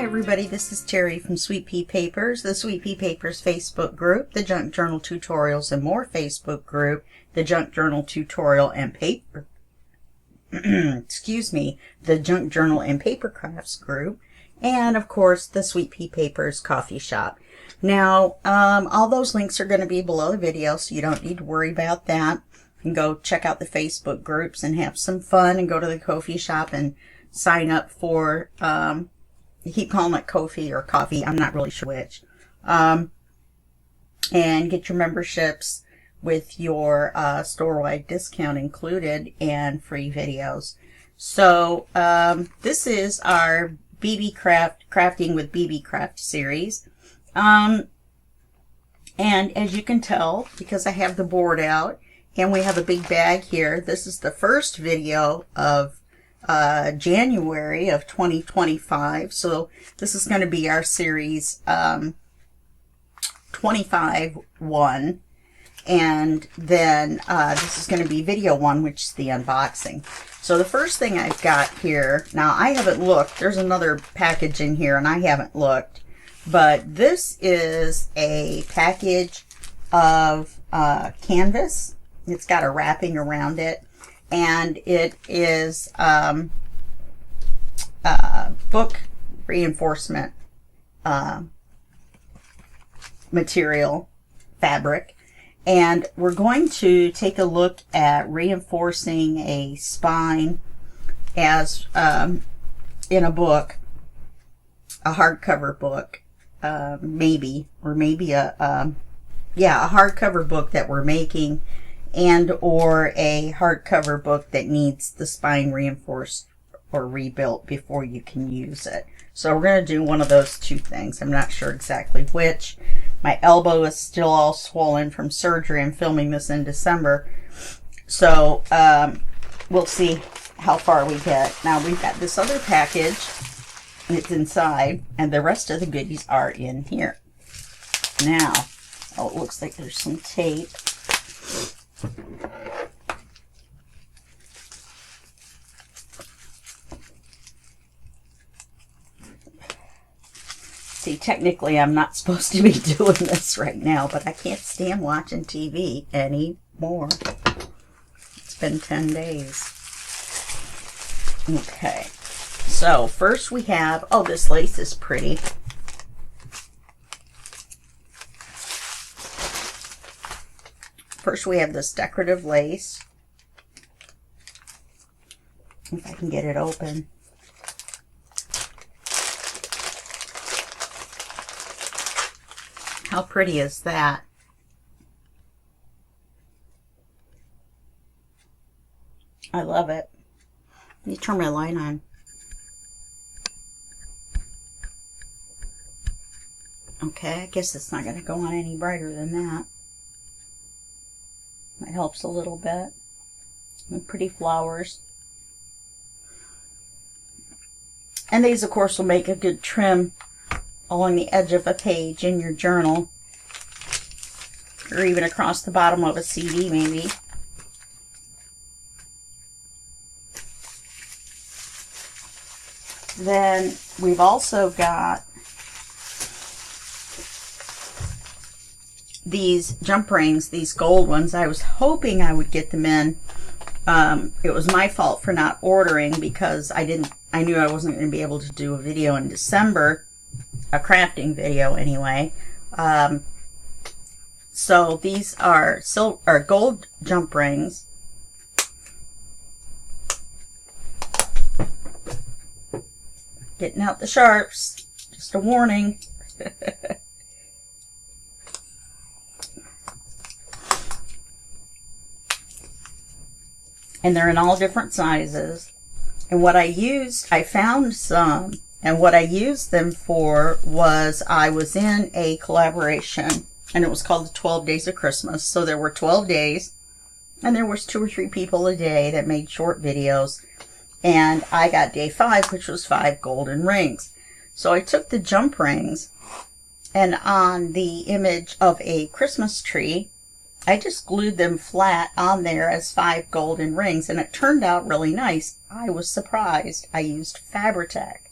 everybody, this is Terry from Sweet Pea Papers, the Sweet Pea Papers Facebook group, the Junk Journal Tutorials and More Facebook group, the Junk Journal Tutorial and Paper, excuse me, the Junk Journal and Paper Crafts group, and of course the Sweet Pea Papers coffee shop. Now, all those links are going to be below the video, so you don't need to worry about that. You can go check out the Facebook groups and have some fun, and go to the coffee shop and sign up for, you keep calling it Ko-fi or coffee, I'm not really sure which, and get your memberships with your store-wide discount included and free videos. So this is our BeeBeeCraft Crafting with BeeBeeCraft series, and as you can tell, because I have the board out and we have a big bag here, this is the first video of January of 2025. So this is going to be our series 25-1, and then this is going to be video 1, which is the unboxing. So the first thing I've got here, now I haven't looked, there's another package in here and I haven't looked, but this is a package of canvas. It's got a wrapping around it, and it is book reinforcement material, fabric, and we're going to take a look at reinforcing a spine as in a book, a hardcover book, maybe a hardcover book that we're making, and or a hardcover book that needs the spine reinforced or rebuilt before you can use it. So we're going to do one of those two things. I'm not sure exactly which. My elbow is still all swollen from surgery. I'm filming this in December. So we'll see how far we get. Now we've got this other package. It's inside, and the rest of the goodies are in here. Now, oh, it looks like there's some tape. See, technically I'm not supposed to be doing this right now, but I can't stand watching TV anymore. It's been 10 days. Okay, so first we have, oh, this lace is pretty. First we have this decorative lace. If I can get it open. How pretty is that? I love it. Let me turn my light on. Okay, I guess it's not going to go on any brighter than that. That helps a little bit. And pretty flowers. And these, of course, will make a good trim along the edge of a page in your journal, or even across the bottom of a CD maybe. Then we've also got these jump rings, these gold ones. I was hoping I would get them in. It was my fault for not ordering, because I knew I wasn't going to be able to do a video in December, a crafting video anyway. So these are gold jump rings. Getting out the sharps, just a warning. And they're in all different sizes. And what I found some, and what I used them for was, I was in a collaboration, and it was called the 12 Days of Christmas. So there were 12 days, and there was 2 or 3 people a day that made short videos. And I got day 5, which was 5 golden rings. So I took the jump rings, and on the image of a Christmas tree, I just glued them flat on there as 5 golden rings, and it turned out really nice. I was surprised. I used Fabri-Tac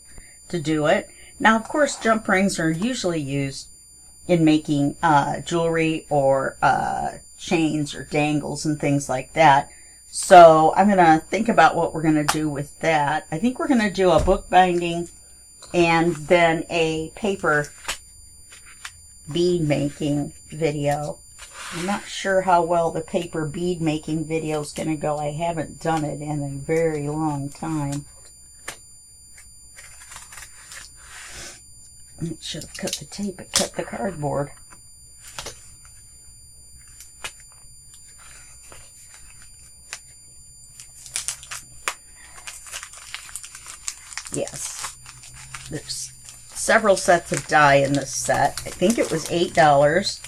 to do it, Now, of course, jump rings are usually used in making jewelry or chains or dangles and things like that. So I'm going to think about what we're going to do with that. I think we're going to do a book binding and then a paper bead making video. I'm not sure how well the paper bead making video is going to go. I haven't done it in a very long time. It should have cut the tape. It cut the cardboard. Yes. There's several sets of die in this set. I think it was $8.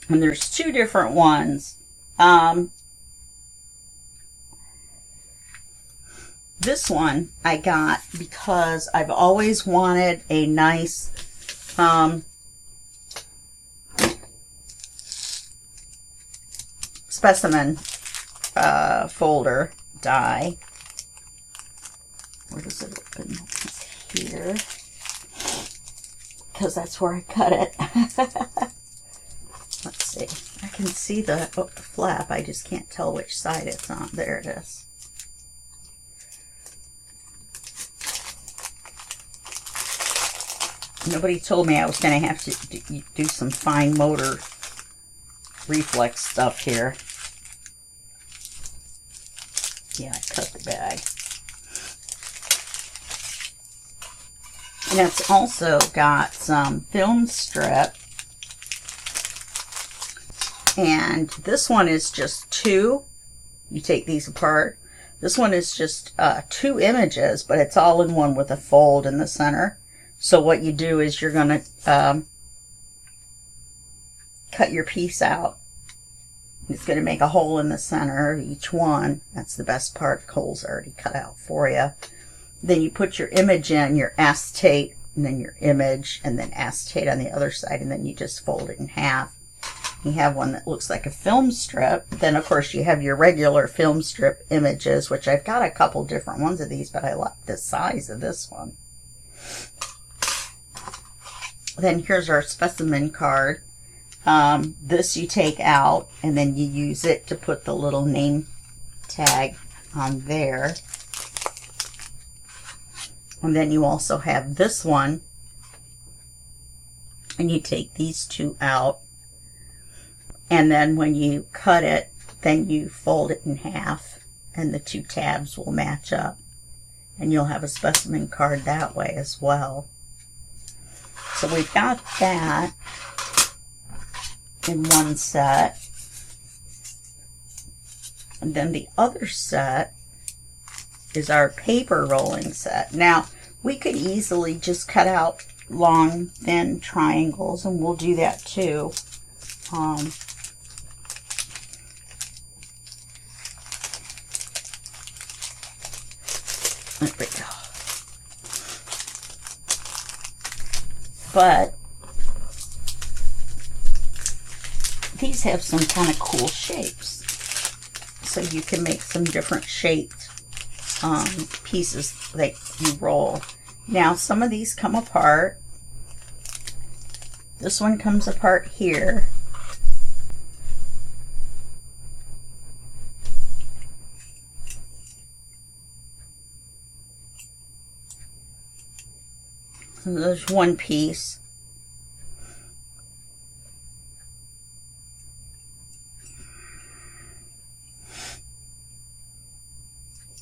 And there's two different ones. This one I got because I've always wanted a nice specimen folder die. Where does it open? It's here. Because that's where I cut it. Let's see. I can see the flap. I just can't tell which side it's on. There it is. Nobody told me I was going to have to do some fine motor reflex stuff here. Yeah, I cut the bag. And it's also got some film strip. And this one is just two. You take these apart. This one is just two images, but it's all in one with a fold in the center. So what you do is you're going to cut your piece out. It's going to make a hole in the center of each one. That's the best part. The hole's already cut out for you. Then you put your image in, your acetate, and then your image, and then acetate on the other side, and then you just fold it in half. You have one that looks like a film strip. Then, of course, you have your regular film strip images, which I've got a couple different ones of these, but I like the size of this one. Then here's our specimen card. This you take out, and then you use it to put the little name tag on there. And then you also have this one, and you take these two out. And then when you cut it, then you fold it in half, and the two tabs will match up. And you'll have a specimen card that way as well. So we've got that in one set. And then the other set is our paper rolling set. Now, we could easily just cut out long, thin triangles, and we'll do that too. There we go. But these have some kind of cool shapes. So you can make some different shaped pieces that you roll. Now, some of these come apart. This one comes apart here. And there's one piece.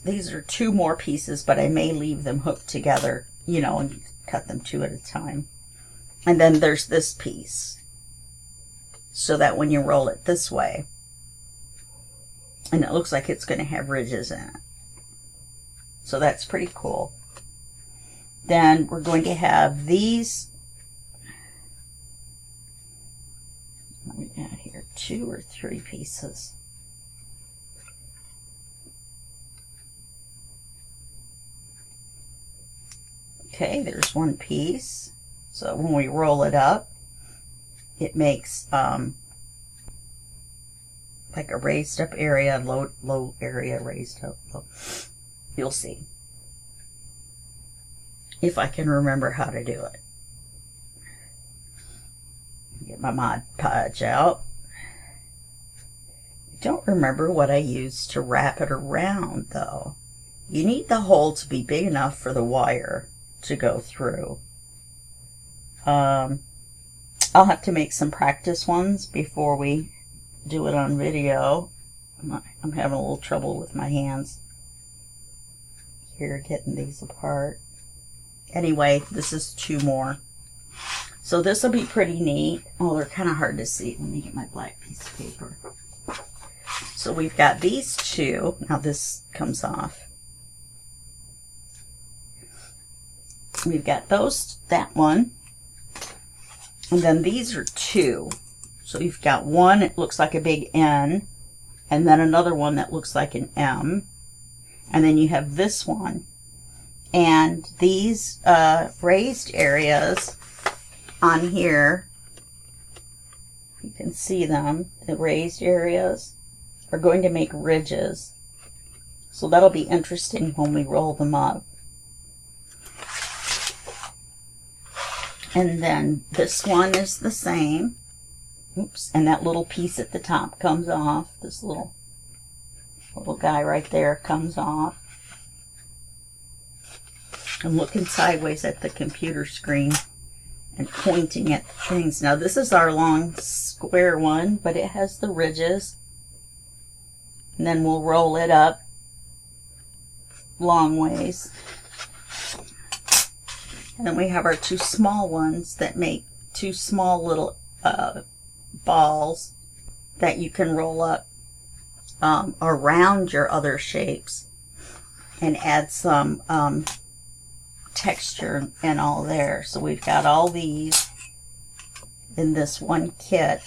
These are two more pieces, but I may leave them hooked together, you know, and cut them two at a time. And then there's this piece, so that when you roll it this way, and it looks like it's going to have ridges in it. So that's pretty cool. Then we're going to have these, what do we got here, 2 or 3 pieces. Okay, there's one piece. So when we roll it up, it makes like a raised up area, low area, raised up. Low. You'll see. If I can remember how to do it. Get my Mod Podge out. I don't remember what I used to wrap it around though. You need the hole to be big enough for the wire to go through. I'll have to make some practice ones before we do it on video. I'm having a little trouble with my hands here getting these apart. Anyway, this is 2 more. So this will be pretty neat. Oh, they're kind of hard to see. Let me get my black piece of paper. So we've got these 2. Now this comes off. We've got that one. And then these are 2. So you've got one, it looks like a big N. And then another one that looks like an M. And then you have this one. And these raised areas on here, you can see them, the raised areas are going to make ridges. So that'll be interesting when we roll them up. And then this one is the same. Oops, and that little piece at the top comes off. This little guy right there comes off. I'm looking sideways at the computer screen and pointing at the things. Now this is our long square one, but it has the ridges. And then we'll roll it up long ways. And then we have our 2 small ones that make 2 small little balls that you can roll up around your other shapes and add some texture and all there. So we've got all these in this one kit.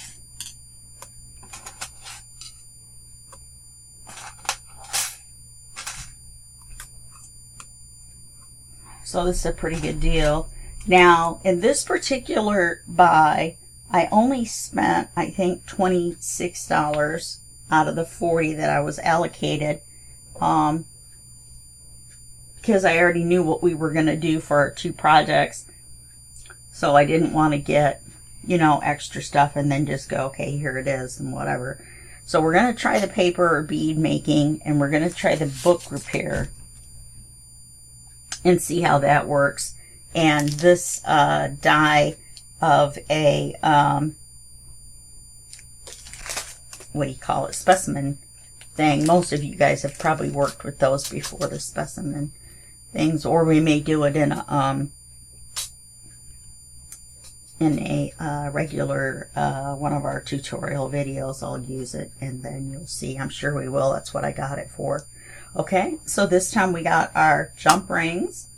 So this is a pretty good deal. Now, in this particular buy, I only spent, I think, $26 out of the $40 that I was allocated, because I already knew what we were going to do for our 2 projects. So I didn't want to get, you know, extra stuff and then just go, okay, here it is and whatever. So we're going to try the paper or bead making, and we're going to try the book repair and see how that works. And this die of a what do you call it, specimen thing. Most of you guys have probably worked with those before, the specimen things, or we may do it in a regular one of our tutorial videos. I'll use it and then you'll see. I'm sure we will. That's what I got it for. Okay, so this time we got our jump rings,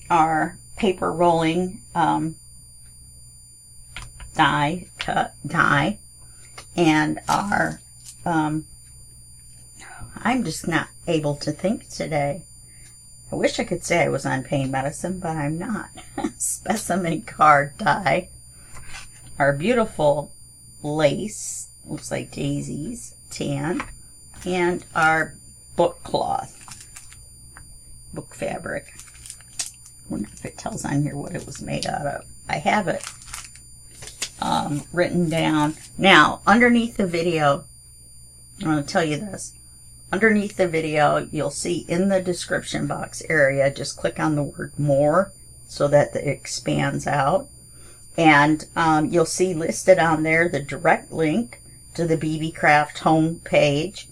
our paper rolling die, and our, I'm just not able to think today. I wish I could say I was on pain medicine, but I'm not. Specimen card die, our beautiful lace, looks like daisies, tan, and our book cloth, book fabric. I wonder if it tells on here what it was made out of. I have it written down. Now, underneath the video, I'm going to tell you this. Underneath the video, you'll see in the description box area, just click on the word more so that it expands out. And you'll see listed on there the direct link to the BeeBeeCraft home page.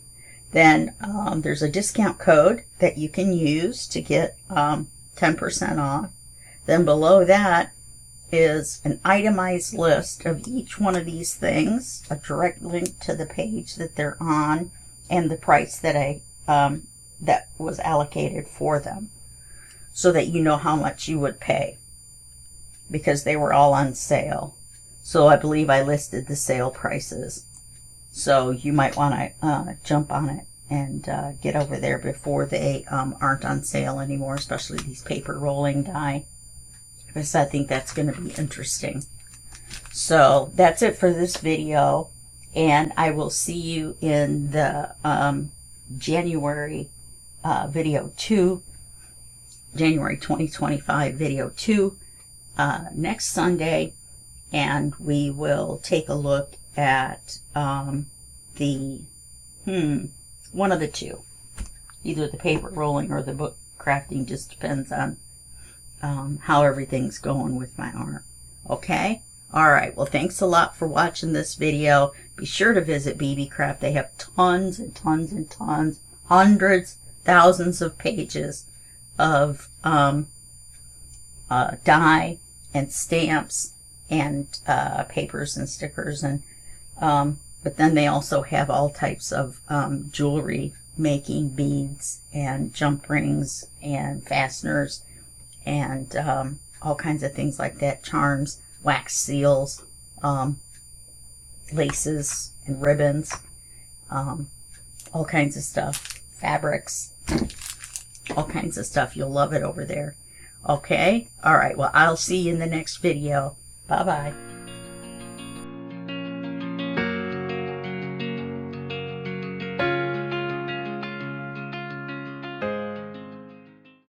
Then there's a discount code that you can use to get 10% off. Then below that is an itemized list of each one of these things, a direct link to the page that they're on, and the price that that was allocated for them, so that you know how much you would pay, because they were all on sale. So I believe I listed the sale prices. So you might want to jump on it and get over there before they aren't on sale anymore, especially these paper rolling die, because I think that's going to be interesting. So that's it for this video. And I will see you in the January video 2, January 2025 video 2 next Sunday, and we will take a look at the one of the two, either the paper rolling or the book crafting. Just depends on how everything's going with my arm. Okay? Alright, well, thanks a lot for watching this video. Be sure to visit BeeBeeCraft. They have tons and tons and tons, hundreds, thousands of pages of die and stamps and papers and stickers, and but then they also have all types of jewelry making, beads and jump rings and fasteners and all kinds of things like that, charms, wax seals, laces and ribbons, all kinds of stuff, fabrics, all kinds of stuff. You'll love it over there. Okay? Alright, well, I'll see you in the next video. Bye-bye.